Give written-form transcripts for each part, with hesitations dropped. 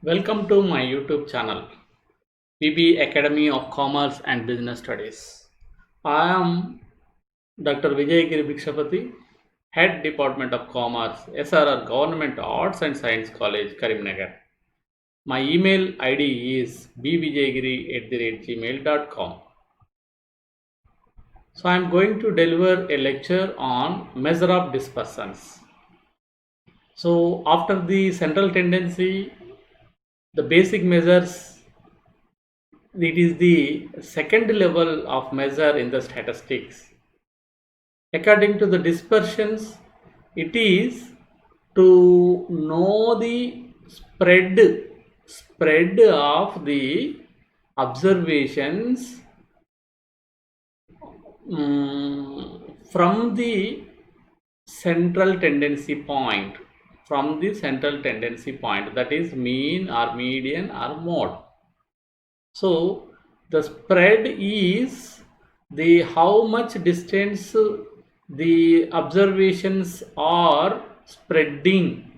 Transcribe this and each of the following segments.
Welcome to my YouTube channel, PB Academy of Commerce and Business Studies. I am Dr. Vijayagiri Bhikshapati, Head Department of Commerce, SRR Government Arts and Science College, Karimnagar. My email ID is bvijayagiri@gmail.com. So I am going to deliver a lecture on measure of dispersants. So after the central tendency, the basic measures, it is the second level of measure in the statistics. According to the dispersions, it is to know the spread of the observations from the central tendency point, that is mean or median or mode. So the spread is the how much distance the observations are spreading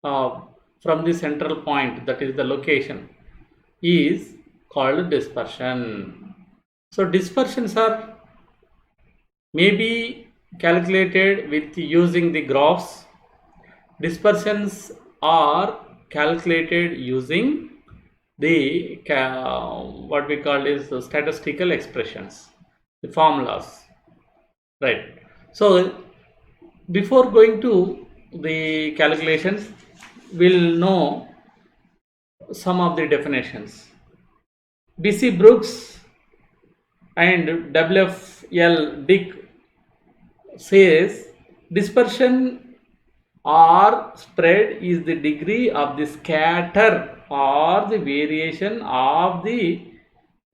from the central point, that is the location, is called dispersion. So dispersions are maybe calculated with using the graphs. Dispersions are calculated using the what we call is statistical expressions, the formulas, right? So before going to the calculations, we'll know some of the definitions. BC Brooks and WFL Dick says dispersion or spread is the degree of the scatter or the variation of the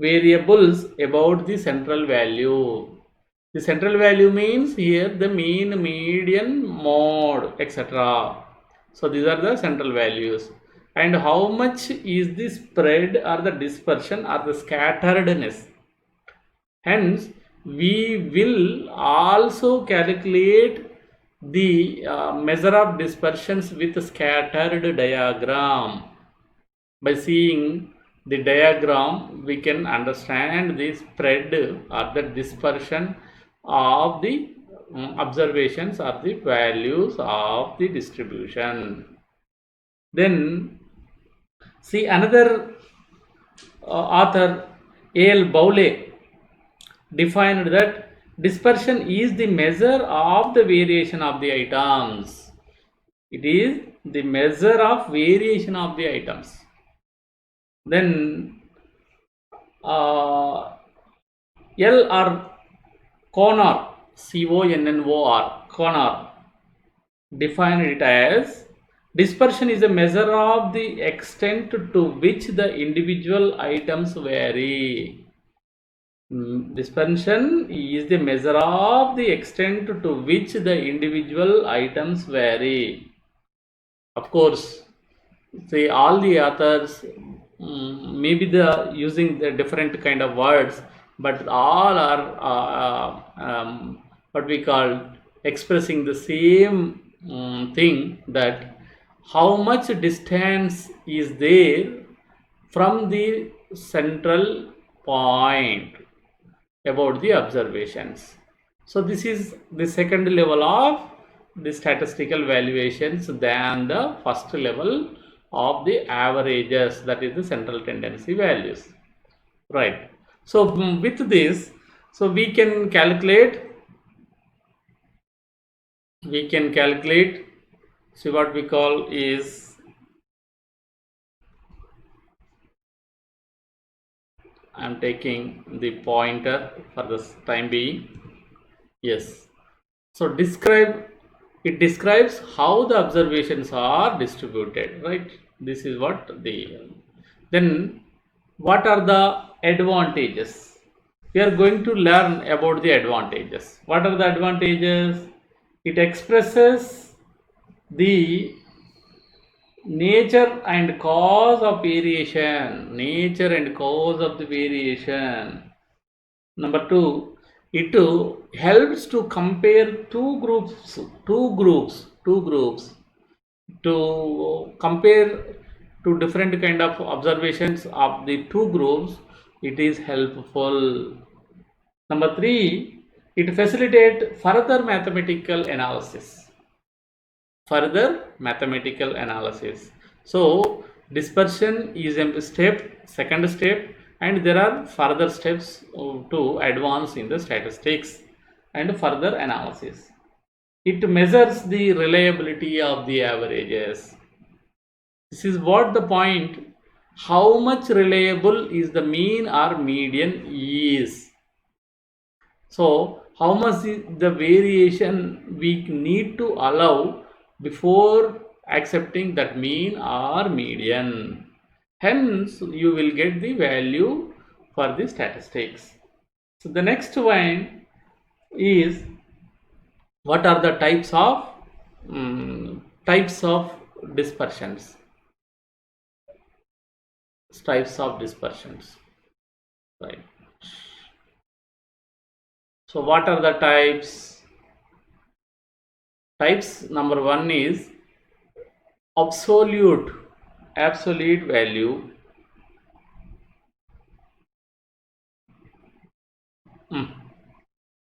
variables about the central value. The central value means here the mean, median, mode, etc. So these are the central values. And how much is the spread or the dispersion or the scatteredness. Hence, we will also calculate the measure of dispersions with scattered diagram. By seeing the diagram, we can understand the spread or the dispersion of the observations or the values of the distribution. Then see another author, A.L. Bowley, defined that dispersion is the measure of the variation of the items. It is the measure of variation of the items. Then L.R. Connor, Connor, Connor defined it as dispersion is a measure of the extent to which the individual items vary. Dispersion is the measure of the extent to which the individual items vary. Of course, see all the authors maybe the using the different kind of words, but all are what we call expressing the same thing, that how much distance is there from the central point about the observations. So this is the second level of the statistical valuations than the first level of the averages, that is the central tendency values, right? So with this, so we can calculate see what we call is, I am taking the pointer for this time being. Yes. So it describes how the observations are distributed, right? This is what then what are the advantages? We are going to learn about the advantages. What are the advantages? It expresses the nature and cause of variation. Number two, it helps to compare two groups to compare to different kind of observations of the two groups, it is helpful. Number three, it facilitates further mathematical analysis. Further mathematical analysis. So dispersion is a step, second step, and there are further steps to advance in the statistics and further analysis. It measures the reliability of the averages. This is what the point. How much reliable is the mean or median is. So how much is the variation we need to allow before accepting that mean or median. Hence you will get the value for the statistics. So the next one is, what are the types of dispersions? Types of dispersions, right? So what are the types? Number one is absolute value.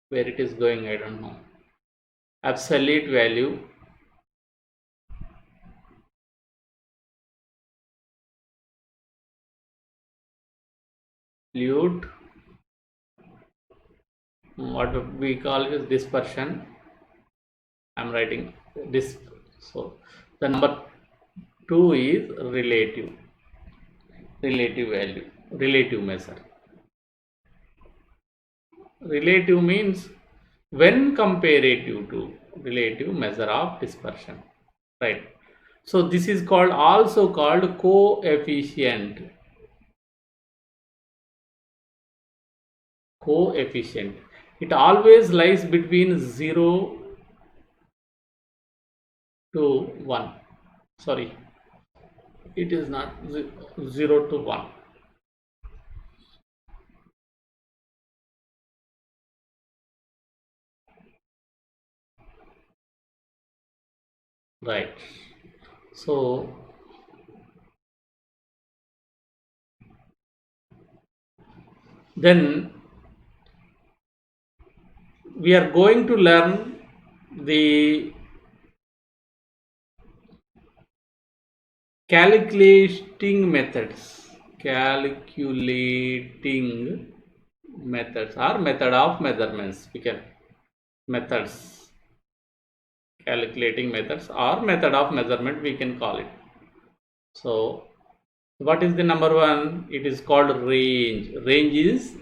Where it is going, I don't know. Absolute value. What we call it is dispersion. I'm writing this. So the number two is relative value, relative measure. Relative means when comparative to relative measure of dispersion, right? So this is also called coefficient. It always lies between 0 to 1. Sorry, it is not 0 to 1. Right. So then we are going to learn the calculating methods or method of measurements. We can methods, calculating methods or method of measurement, we can call it. So what is the number one? It is called range. Range is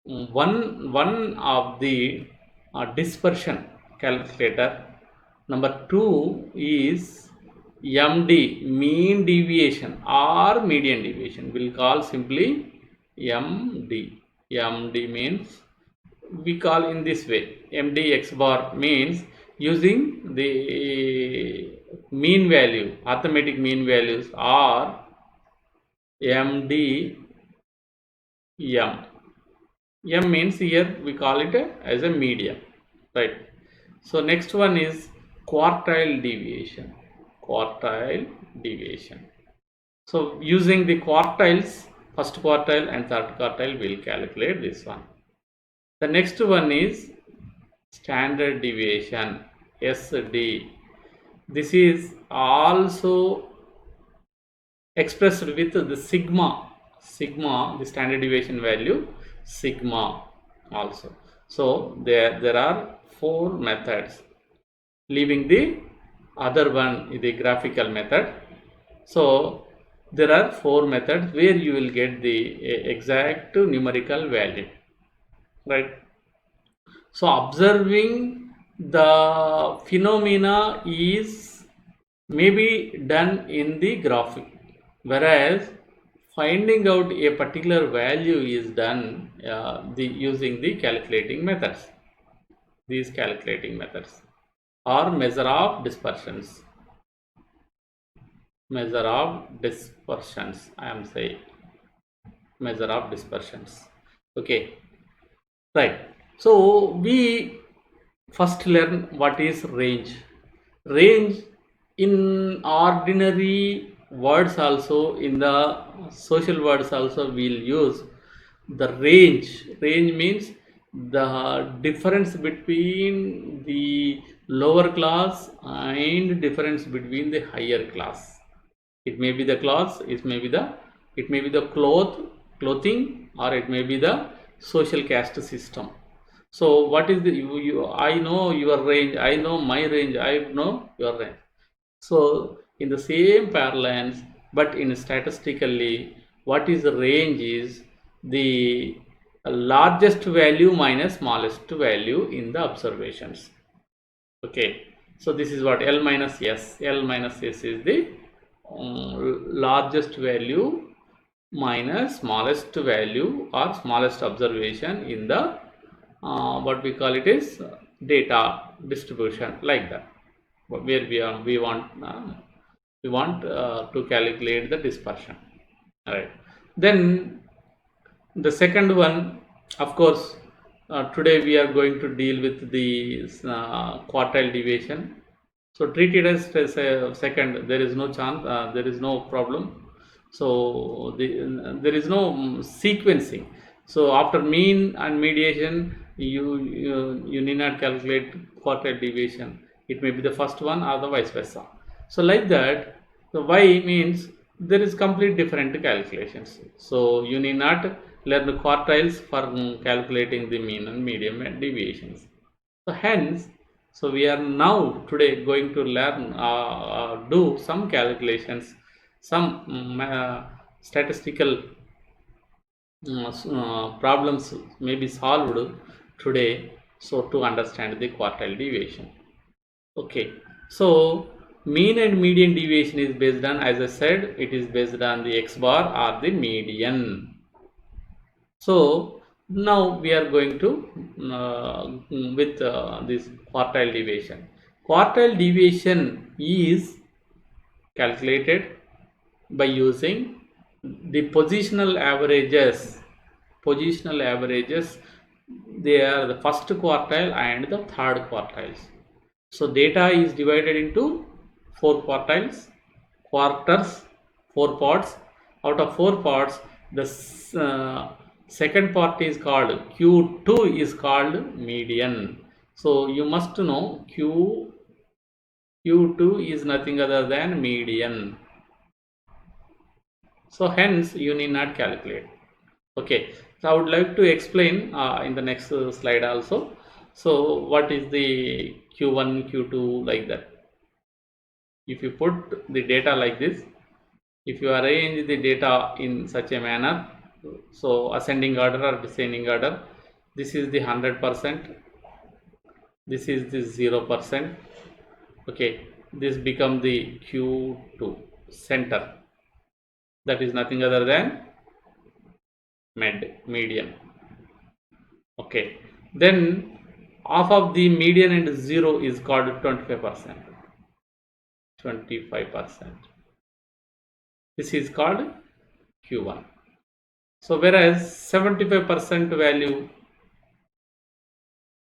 one of the dispersion calculator. Number two is MD, mean deviation or median deviation. We'll call simply MD. MD means, we call in this way, MD x bar means using the mean value, arithmetic mean values, or MD M. M means here we call it as a median, right? So next one is quartile deviation. So using the quartiles, first quartile and third quartile, we'll calculate this one. The next one is standard deviation, SD. This is also expressed with the sigma, the standard deviation value, sigma also. So there are four methods, leaving the other one, the graphical method. So there are four methods where you will get the exact numerical value, right? So observing the phenomena is maybe done in the graphic, whereas finding out a particular value is done using the calculating methods. These calculating methods or measure of dispersions. I am saying measure of dispersions. Okay, right. So we first learn what is range. Range in ordinary words also, in the social words also, we'll use the range means the difference between the lower class and difference between the higher class. It may be the cloth, it may be the clothing, or it may be the social caste system. So what is the I know your range, I know my range, I know your range. So in the same parlance, but in statistically, what is the range is the largest value minus smallest value in the observations. Okay, so this is what L minus S. L minus S is the largest value minus smallest value or smallest observation in the what we call it is data distribution, like that, where we want to calculate the dispersion. All right, then the second one, of course, today we are going to deal with the quartile deviation. So treat it as a second. There is no chance. There is no problem. So there is no sequencing. So after mean and mediation, you need not calculate quartile deviation. It may be the first one or the vice versa. So like that, the y means there is complete different calculations. So you need not learn the quartiles for calculating the mean and median and deviations. So hence, so we are now today going to learn do some calculations, some statistical problems may be solved today, so to understand the quartile deviation. Okay, so mean and median deviation is based on, as I said, it is based on the x bar or the median. So now we are going to with this quartile deviation. Quartile deviation is calculated by using the positional averages. Positional averages, they are the first quartile and the third quartiles. So data is divided into 4 quartiles, quarters, 4 parts. Out of 4 parts, the second part is called Q2 is called median. So you must know Q2 is nothing other than median. So hence you need not calculate. Okay, so I would like to explain in the next slide also. So what is the Q1, Q2, like that? If you put the data like this, if you arrange the data in such a manner, so ascending order or descending order, this is the 100%, this is the 0%. Okay, this become the Q2 center, that is nothing other than median. Okay, then half of the median and 0 is called 25%. 25%. This is called Q1. So whereas 75% value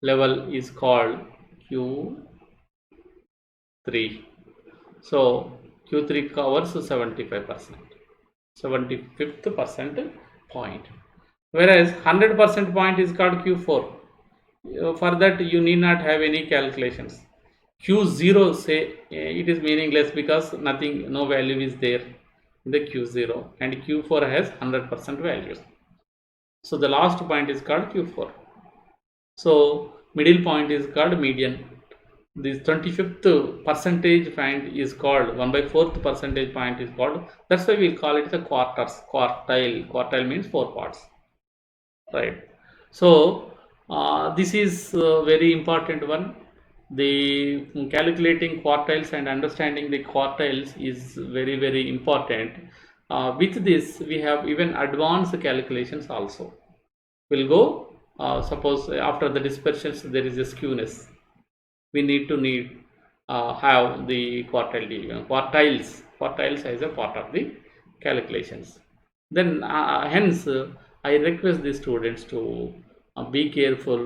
level is called Q3. So Q3 covers 75%. 75th percent point. Whereas 100% point is called Q4. For that you need not have any calculations. Q0, say it is meaningless because nothing, no value is there in the Q0, and Q4 has 100% values. So the last point is called Q4. So middle point is called median. This 25th percentage point is called 1/4 percentage point is called. That's why we call it the quarters. Quartile. Quartile means 4 parts, right? So this is a very important one. The calculating quartiles and understanding the quartiles is very important. With this we have even advanced calculations also. We'll go suppose after the dispersions there is a skewness, we need have the quartiles as a part of the calculations. Then hence I request the students to be careful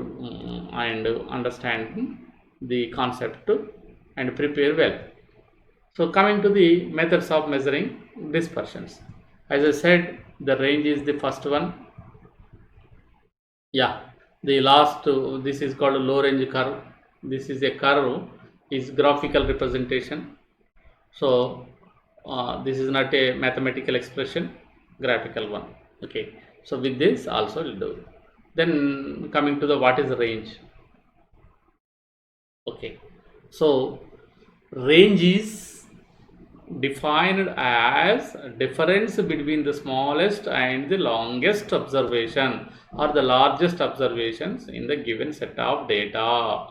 and understand the concept and prepare well. So coming to the methods of measuring dispersions. As I said, the range is the first one. Yeah, the last, this is called a low range curve. This is a curve, is graphical representation. So this is not a mathematical expression, graphical one. Okay, so with this also will do. Then coming to the what is the range. Okay, so range is defined as difference between the smallest and the longest observation or the largest observations in the given set of data.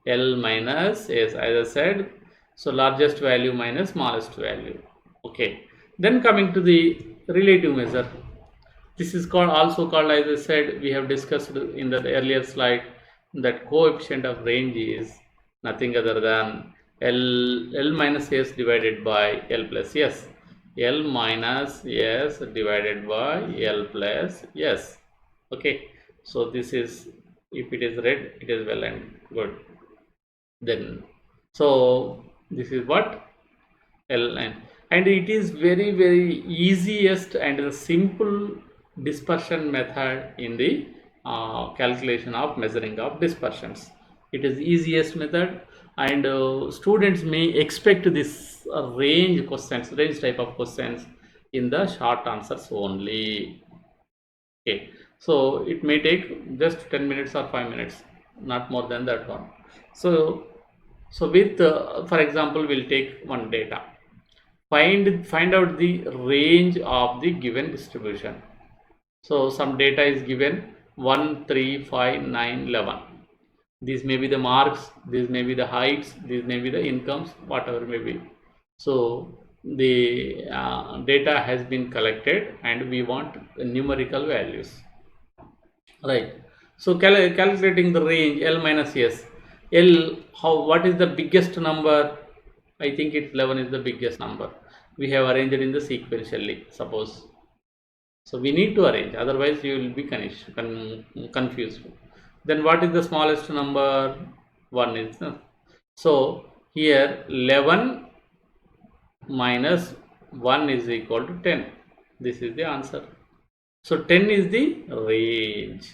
L minus S, as I said, so largest value minus smallest value. Okay, then coming to the relative measure. This is called, also called, as I said, we have discussed in the earlier slide, that coefficient of range is nothing other than L minus S divided by L plus S. L minus S divided by L plus S. Okay, so this is, if it is red, it is well and good. Then, so this is what L and it is very easiest and the simple dispersion method in the calculation of measuring of dispersions. It is easiest method, and students may expect this range questions, range type of questions in the short answers only. Okay, so it may take just 10 minutes or 5 minutes, not more than that one. So with for example, we'll take one data. Find out the range of the given distribution. So some data is given 1, 3, 5, 9, 11. These may be the marks, these may be the heights, these may be the incomes, whatever may be. So the data has been collected and we want numerical values, right? So calculating the range L minus S. L, what is the biggest number? I think it's 11 is the biggest number. We have arranged it in the sequentially, suppose. So we need to arrange, otherwise you will be confused. Then what is the smallest number? 1 is. So here 11 minus 1 is equal to 10. This is the answer. So 10 is the range.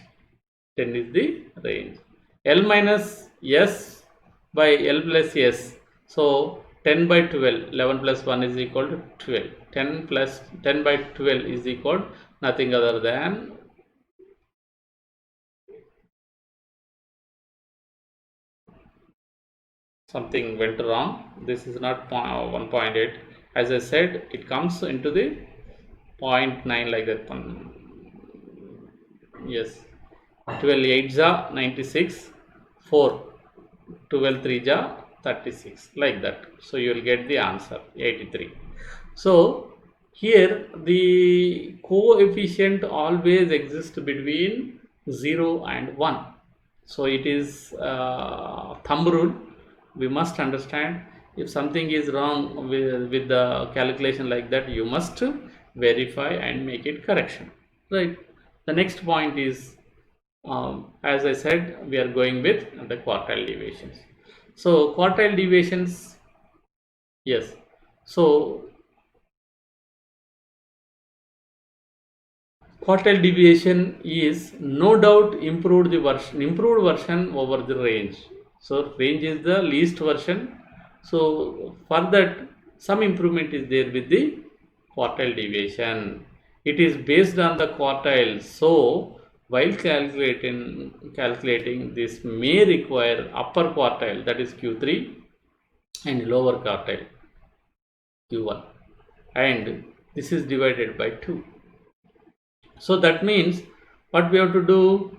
10 is the range. L minus S by L plus S. So 10 by 12, 11 plus 1 is equal to 12. 10 plus 10 by 12 is equal to nothing other than something went wrong. This is not 1.8. As I said, it comes into the 0.9 like that one. Yes, 12 8 ja 96, 4, 12 3 ja 36, like that. So you will get the answer 83. So here the coefficient always exists between 0 and 1. So it is thumb rule. We must understand, if something is wrong with the calculation like that, you must verify and make it correction, right? The next point is, as I said, we are going with the quartile deviations. So quartile deviations, yes. So quartile deviation is no doubt improved version over the range. So range is the least version. So for that, some improvement is there with the quartile deviation. It is based on the quartile. So while calculating this may require upper quartile, that is Q3, and lower quartile Q1, and this is divided by 2. So that means what we have to do,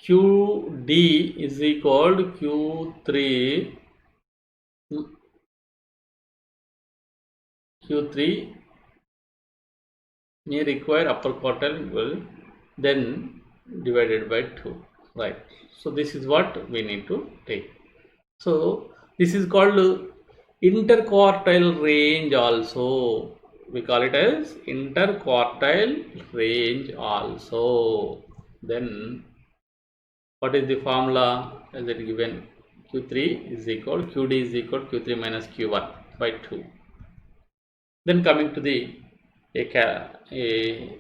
QD is equal to Q3 may require upper quartile, then divided by 2, right? So this is what we need to take. So this is called interquartile range also. We call it as interquartile range also. Then what is the formula? As it given, Q3 is equal, QD is equal Q3 minus Q1 by 2. Then coming to the a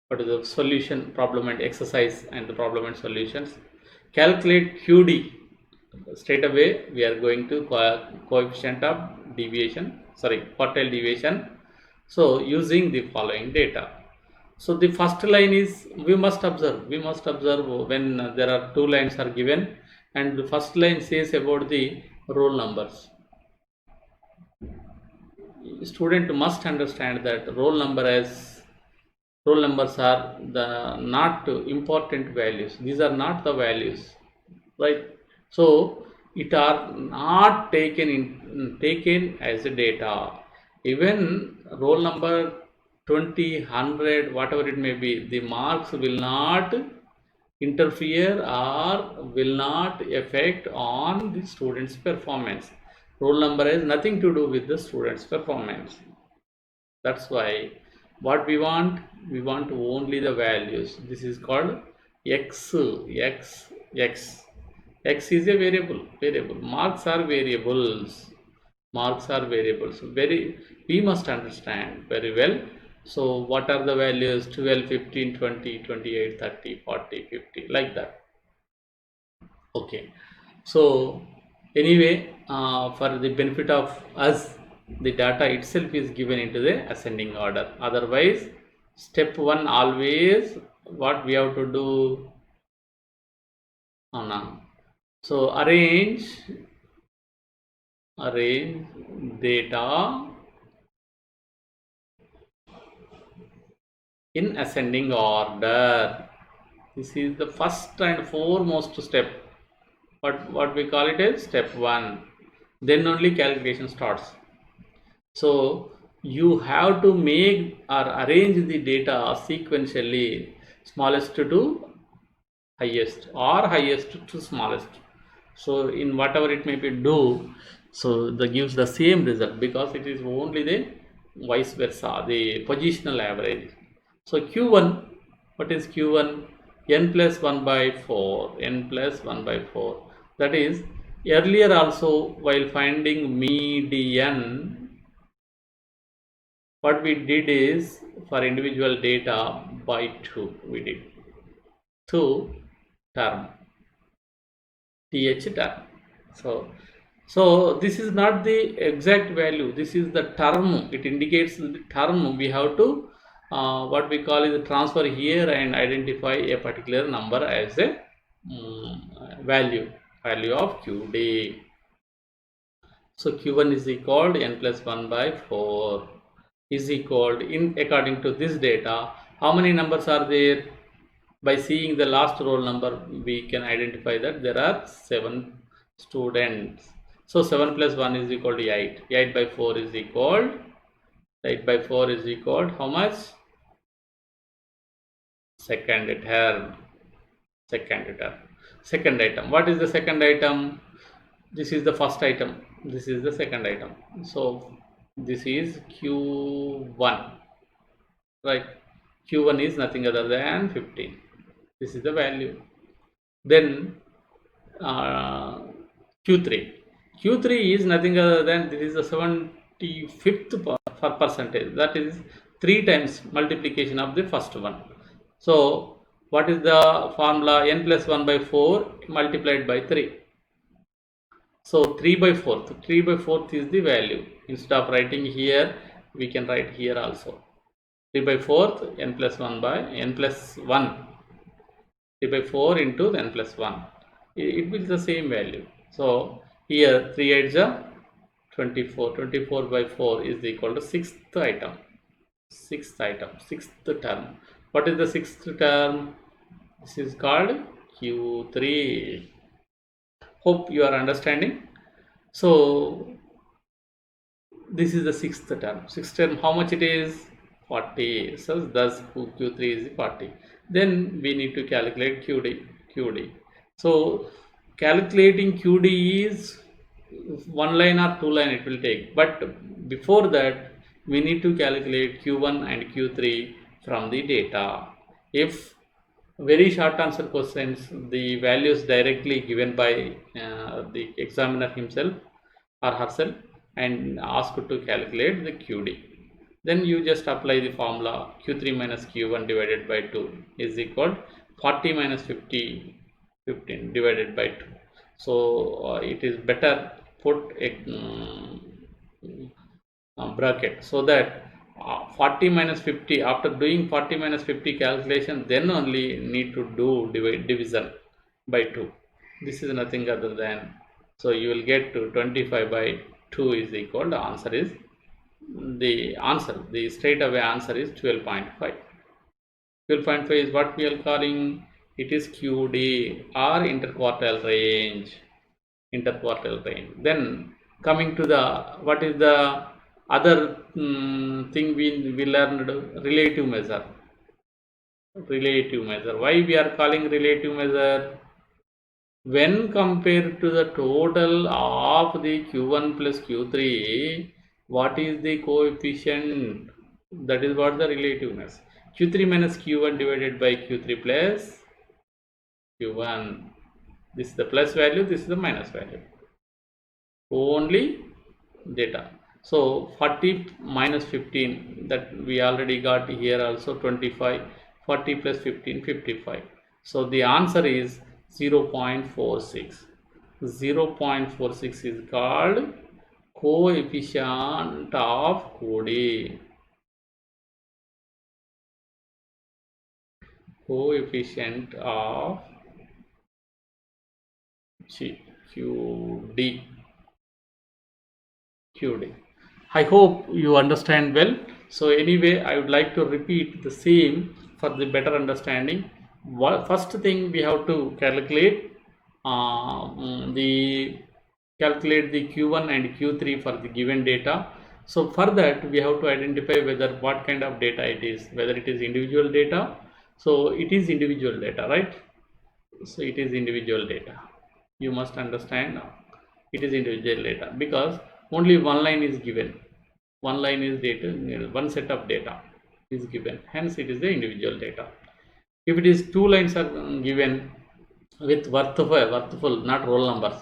what is the solution problem and exercise and the problem and solutions. Calculate QD. Straight away we are going to coefficient of deviation, sorry, quartile deviation. So using the following data. So the first line is we must observe when there are two lines are given, and the first line says about the roll numbers. Student must understand that roll numbers are the not important values. These are not the values, right? So it are not taken as a data. Even roll number 20, 100, whatever it may be, the marks will not interfere or will not affect on the student's performance. Roll number has nothing to do with the student's performance. That's why what we want only the values. This is called x. X is a variable. Marks are variables. We must understand very well. So what are the values? 12, 15, 20, 28, 30, 40, 50, like that. Okay. So anyway, for the benefit of us, the data itself is given into the ascending order. Otherwise, step 1 always what we have to do? So arrange data in ascending order. This is the first and foremost step. What we call it is step 1. Then only calculation starts. So you have to make or arrange the data sequentially, smallest to highest or highest to smallest. So in whatever it may be do, so that gives the same result, because it is only the vice versa, the positional average. So Q1, what is Q1? N plus 1 by 4, n plus 1 by 4. That is, earlier also while finding median, what we did is for individual data by 2, we did 2 term, th term. So this is not the exact value, this is the term. It indicates the term. We have to what we call is transfer here and identify a particular number as a value of QD. So Q1 is equal to n plus 1 by 4 is equal to, in according to this data, how many numbers are there? By seeing the last roll number, we can identify that there are 7 students. So 7 plus 1 is equal to 8. 8 by 4 is equal. 8 by 4 is equal to how much? Second term. Second item. What is the second item? This is the first item. This is the second item. So this is Q1, right? Q1 is nothing other than 15. This is the value. Then Q3 is nothing other than, this is the 75th percentage. That is 3 times multiplication of the first one. So what is the formula? N plus 1 by 4 multiplied by 3. So 3 by 4th is the value. Instead of writing here, we can write here also. 3 by 4th, n plus 1 by n plus 1. 3 by 4 into n plus 1. It will be the same value. So here 3 8s are 24. 24 by 4 is equal to 6th item. 6th term. What is the 6th term? This is called Q3. Hope you are understanding. So this is the 6th term. 6th term, how much it is? 40. So thus Q3 is 40. Then we need to calculate QD. So calculating QD is 1 line or 2 line it will take. But before that, we need to calculate Q1 and Q3 from the data. If very short answer questions, the values directly given by the examiner himself or herself, and asked to calculate the QD. Then you just apply the formula Q3 minus Q1 divided by 2 is equal 40 minus 50 15 divided by 2. So it is better put a bracket, so that 40 minus 50, after doing 40 minus 50 calculation, then only need to do division by 2. This is nothing other than, so you will get to 25 by 2 is equal, the answer is, the straight away answer is 12.5. 12.5 is what we are calling, it is QD or interquartile range. Then coming to the, what is the other thing we learned, relative measure. Why we are calling relative measure? When compared to the total of the Q1 plus Q3, what is the coefficient? That is what the relativeness. Q3 minus Q1 divided by Q3 plus Q1. This is the plus value, this is the minus value. Only data. So 40 minus 15, that we already got here also 25. 40 plus 15, 55. So the answer is 0.46. 0.46 is called coefficient of QD. Coefficient of QD. I hope you understand well. So anyway, I would like to repeat the same for the better understanding. First thing, we have to calculate the Q1 and Q3 for the given data. So for that, we have to identify whether what kind of data it is, whether it is individual data. So it is individual data, right? So it is individual data. You must understand now. It is individual data because only one line is given. One line is data, one set of data is given. Hence, it is the individual data. If it is two lines are given with worthful, not roll numbers.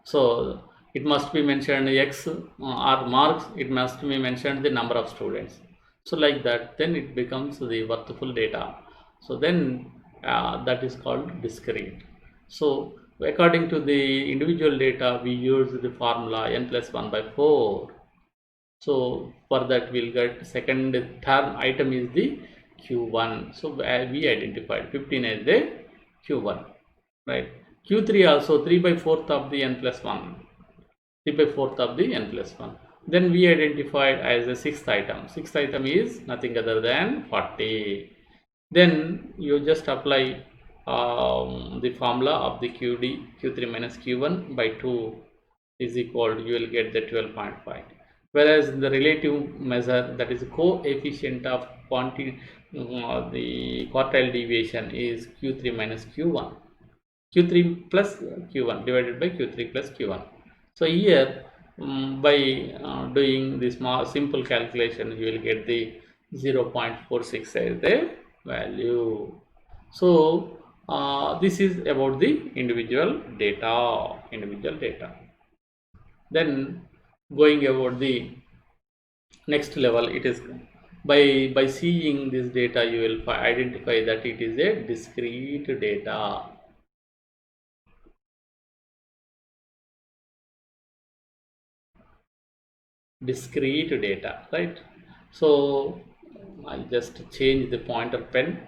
So it must be mentioned X or marks. It must be mentioned the number of students. So like that, then it becomes the worthful data. So then that is called discrete. So according to the individual data, we use the formula n plus 1 by 4. So for that, we'll get second term item is the Q1. So we identified 15 as the Q1, right? Q3 also 3 by 4th of the n plus 1. 3 by 4th of the n plus 1. Then we identified as a sixth item. Sixth item is nothing other than 40. Then you just apply the formula of the Q3 minus Q1 by 2 is equal, you will get the 12.5. Whereas the relative measure, that is coefficient of quantity, the quartile deviation is Q3 minus Q1. Q3 plus Q1 divided by Q3 plus Q1. So here by doing this simple calculation, you will get the 0.46 as the value. So this is about the individual data. Then going about the next level, it is by seeing this data, you will identify that it is a discrete data. Discrete data, right? So I'll just change the pointer pen,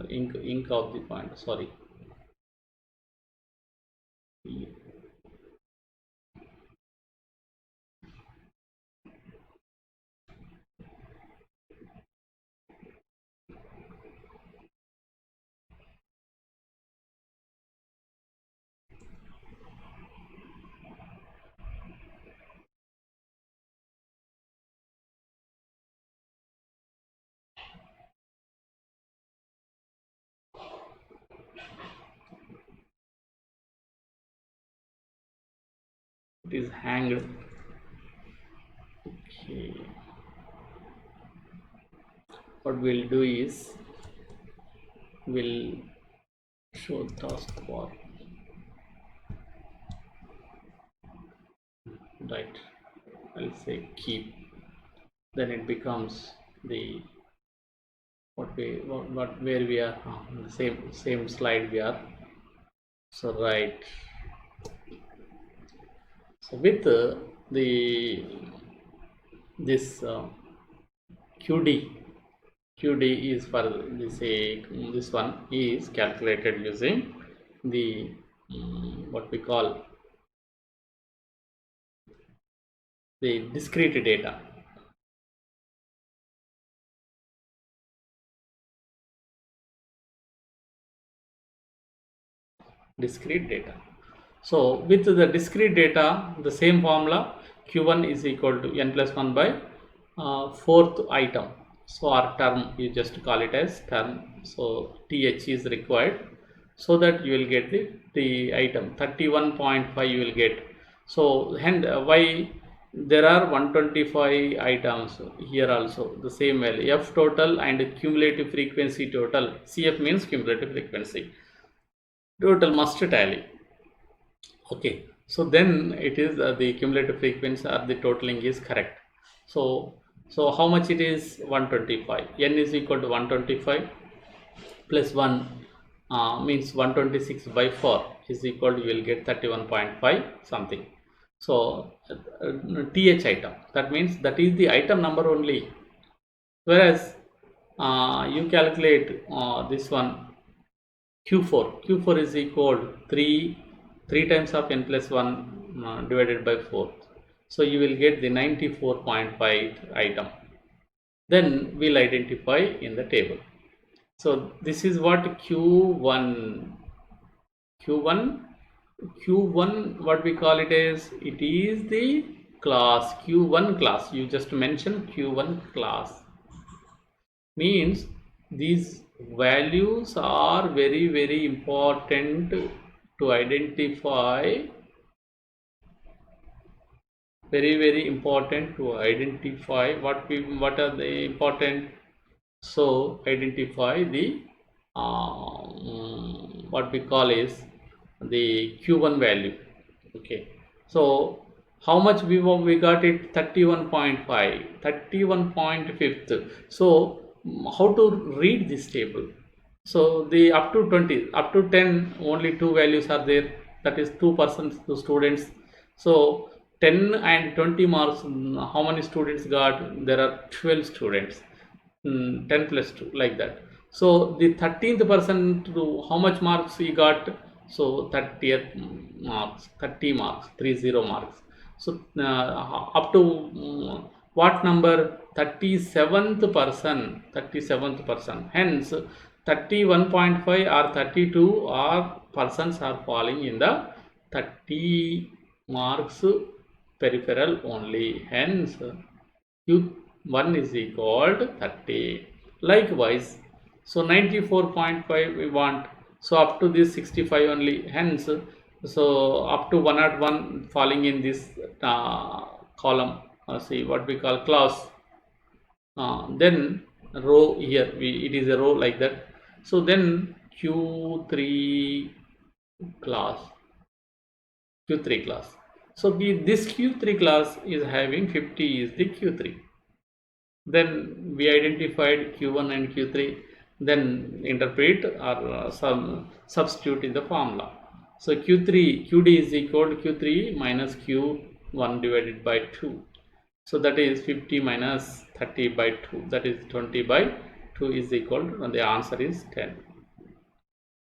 ink of the pointer, sorry. It is hanged. Okay. What we'll do is we'll show taskbar, right? I'll say keep, then it becomes the where we are, the same slide we are. So right, so with the this QD is for this one is calculated using the what we call the discrete data. Discrete data. So with the discrete data, the same formula, Q1 is equal to n plus 1 by fourth item. So our term, you just call it as term. So TH is required, so that you will get the item 31.5 you will get. So and why there are 125 items here also, the same value F total and cumulative frequency total. CF means cumulative frequency total must tally. Okay, so then it is the cumulative frequency or the totaling is correct. So how much it is? 125. N is equal to 125 plus 1 means 126 by 4 is equal to, you will get 31.5 something. So TH item, that means that is the item number only. Whereas you calculate this one Q4 is equal to 3 times of n plus 1 divided by 4. So you will get the 94.5 item. Then we'll identify in the table. So this is what Q1 what we call it is, it is the class Q1 class. You just mention Q1 class, means these values are very important to identify, very important to identify what are the important. So identify the what we call is the Q1 value. Okay, so how much we got it? 31.5, 31.5. So how to read this table? So the up to 20, up to 10, only two values are there, that is 2% to students. So 10 and 20 marks, how many students got? There are 12 students. 10 plus 2, like that. So the 13th person, to how much marks he got? So 30th marks, 30 marks, 30 marks. So up to what number? 37th person, 37th person. Hence 31.5 or 32 or persons are falling in the 30 marks peripheral only. Hence Q1 is equal to 30. Likewise, so 94.5 we want. So up to this 65 only. Hence, so up to 101 falling in this column. See what we call class. Then row here, it is a row like that. So then Q3 class. So this Q3 class is having 50 is the Q3. Then we identified Q1 and Q3, then interpret or substitute in the formula. So QD is equal to Q3 minus Q1 divided by 2. So that is 50 minus 30 by 2, that is 20 by 2 is equal to, and the answer is 10.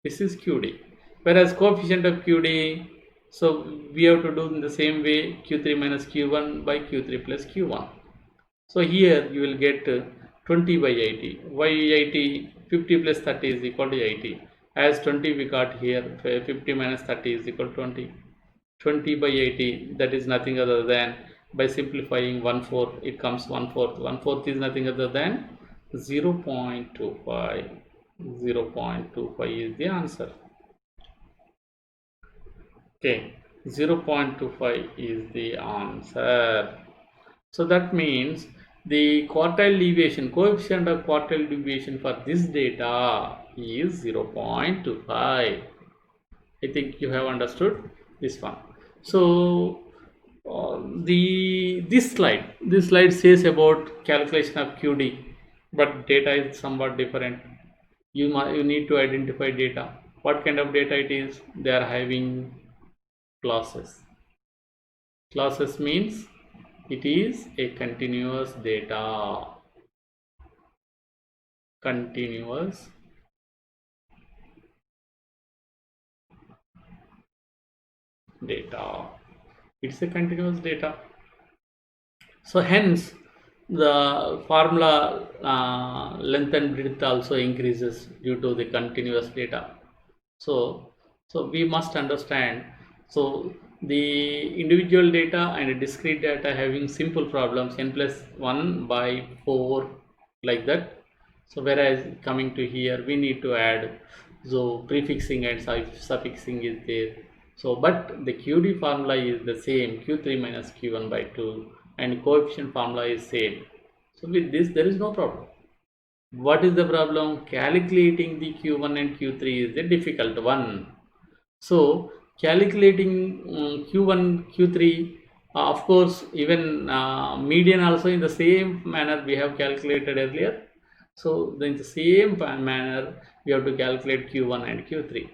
This is QD. Whereas coefficient of QD, so we have to do in the same way, Q3 minus Q1 by Q3 plus Q1. So here you will get 20 by 80. Why 80? 50 plus 30 is equal to 80. As 20 we got here, 50 minus 30 is equal to 20. 20 by 80, that is nothing other than, by simplifying 1/4, it comes 1/4. 1/4 is nothing other than 0.25. 0.25 is the answer. Okay, 0.25 is the answer. So that means the quartile deviation, coefficient of quartile deviation for this data is 0.25. I think you have understood this one. So This slide says about calculation of QD, but data is somewhat different. You need to identify data. What kind of data it is? They are having classes. Classes means it is a continuous data. Continuous data. It's a continuous data. So hence the formula length and breadth also increases due to the continuous data. So we must understand. So the individual data and discrete data having simple problems n plus 1 by 4 like that. So whereas coming to here we need to add, so prefixing and suffixing is there. So but the QD formula is the same, Q3 minus Q1 by 2, and coefficient formula is same. So with this there is no problem. What is the problem? Calculating the Q1 and Q3 is the difficult one. So calculating Q1, Q3, of course, even median also in the same manner we have calculated earlier. So in the same manner we have to calculate Q1 and Q3.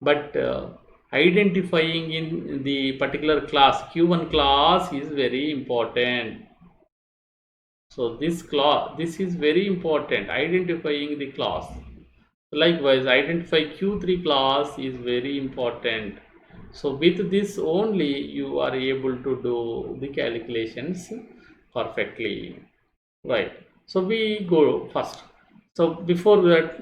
But identifying in the particular class, Q1 class is very important. So this is very important, identifying the class. Likewise, identify Q3 class is very important. So with this only you are able to do the calculations perfectly, right? So we go first. So before that,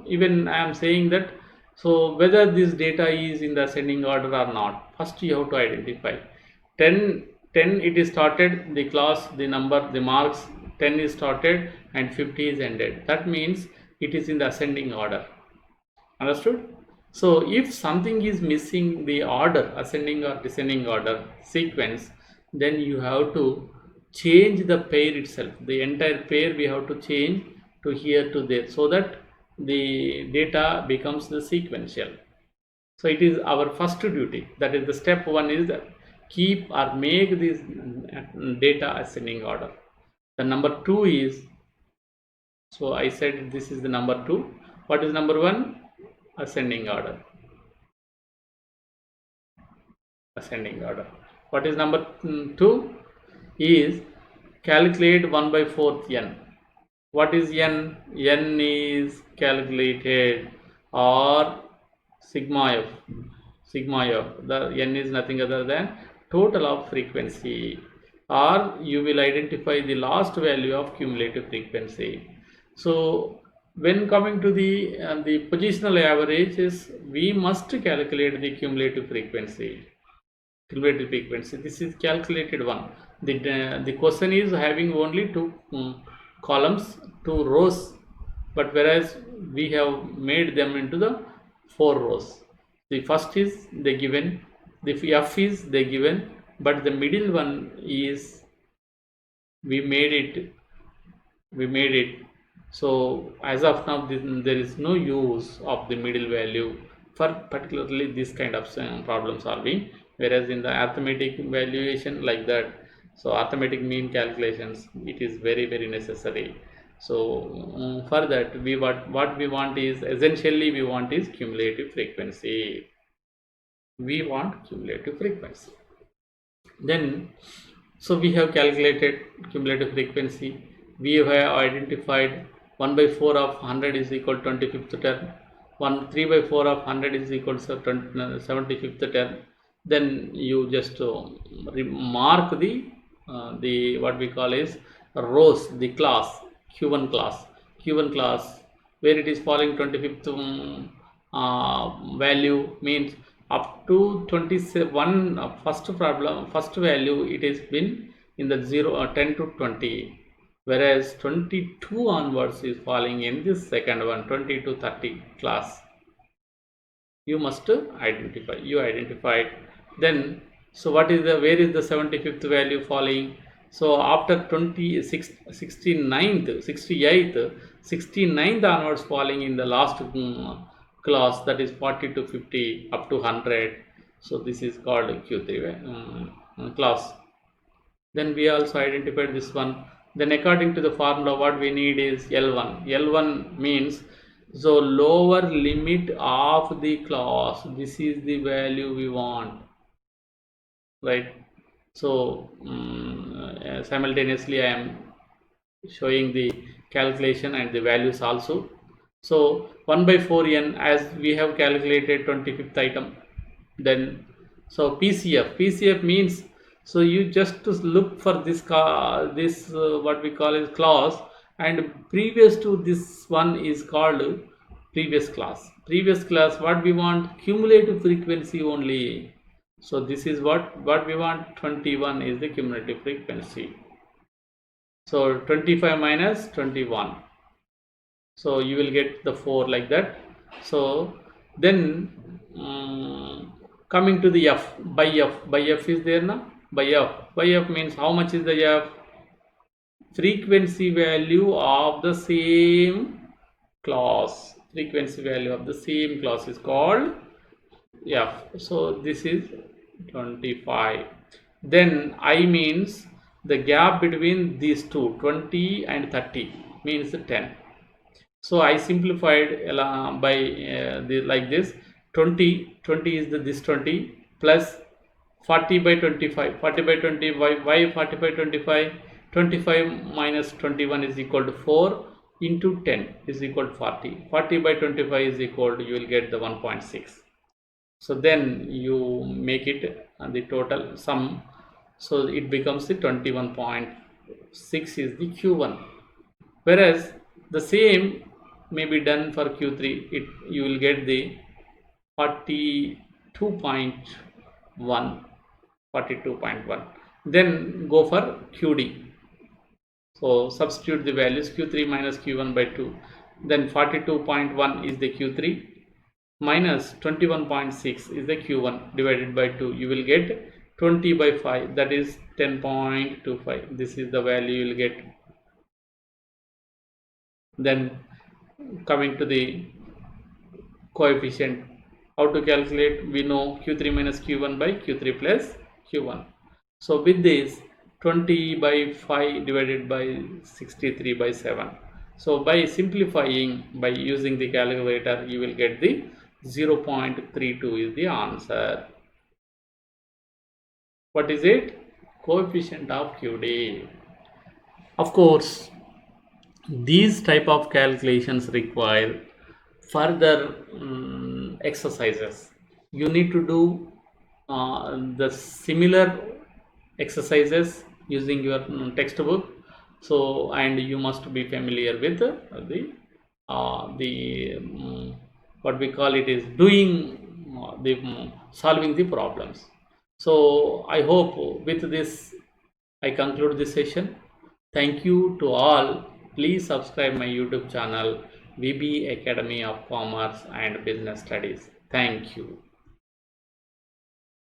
even I am saying that, so whether this data is in the ascending order or not, first you have to identify. 10 it is started, the class, the number, the marks, 10 is started and 50 is ended. That means it is in the ascending order. Understood? So if something is missing the order, ascending or descending order sequence, then you have to change the pair itself. The entire pair we have to change to here to there, so that the data becomes the sequential. So it is our first duty. That is the step one, is that keep or make this data ascending order. The number two is, so I said this is the number two. What is number one? Ascending order. Ascending order. What is number two? Is calculate 1 by 4th n. What is n? N is calculated, or sigma f. Sigma f. The n is nothing other than total of frequency, or you will identify the last value of cumulative frequency. So when coming to the positional averages, we must calculate the cumulative frequency. Cumulative frequency. This is calculated one. The question is having only two columns, two rows, but whereas we have made them into the 4 rows. The first is the given, the f is the given, but the middle one is we made it. So as of now there is no use of the middle value for particularly this kind of problem solving, whereas in the arithmetic valuation like that, so arithmetic mean calculations, it is very necessary. So for that what we want is, essentially we want is cumulative frequency. We want cumulative frequency. Then so we have calculated cumulative frequency. We have identified 1 by 4 of 100 is equal to 25th term. 3 by 4 of 100 is equal to 75th term. Then you just mark the what we call is rows, the class, Q1 class, where it is falling 25th value, means up to 21 first value it has been in the 10 to 20, whereas 22 onwards is falling in this second one, 20 to 30 class. You must identify. You identified. Then so what is the, where is the 75th value falling? So after 69th onwards falling in the last class, that is 40 to 50 up to 100. So this is called Q3 class. Then we also identified this one. Then according to the formula, what we need is L1. L1 means so lower limit of the class. This is the value we want, right? So simultaneously I am showing the calculation and the values also. So 1 by 4n, as we have calculated 25th item. Then so PCF means, so you just to look for this what we call is class, and previous to this one is called previous class. Previous class, what we want, cumulative frequency only. So this is what we want. 21 is the cumulative frequency. So 25 minus 21, so you will get the 4 like that. So then coming to the f, by f is there now. By f means how much is the f? Frequency value of the same class. Frequency value of the same class is called f. So this is 25. Then I means the gap between these two, 20 and 30, means 10. So I simplified by like this. 20 is this 20 plus 40 by 25. 40 by 20, why 40 by 25? 25 minus 21 is equal to 4 into 10 is equal to 40. 40 by 25 is equal to, you will get the 1.6. So then you make it the total sum, so it becomes the 21.6 is the Q1. Whereas the same may be done for Q3, you will get the 42.1. Then go for QD. So substitute the values, Q3 minus Q1 by 2. Then 42.1 is the Q3 minus 21.6 is the Q1 divided by 2. You will get 20 by 5, that is 10.25. This is the value you will get. Then coming to the coefficient, how to calculate? We know Q3 minus Q1 by Q3 plus Q1. So with this, 20 by 5 divided by 63 by 7. So by simplifying, by using the calculator, you will get the 0.32 is the answer. What is it? Coefficient of QD. Of course, these type of calculations require further exercises. You need to do the similar exercises using your textbook. So, and you must be familiar with the what we call it is doing the solving the problems. So I hope with this I conclude this session. Thank you to all. Please subscribe my YouTube channel, VB Academy of Commerce and Business Studies. Thank you.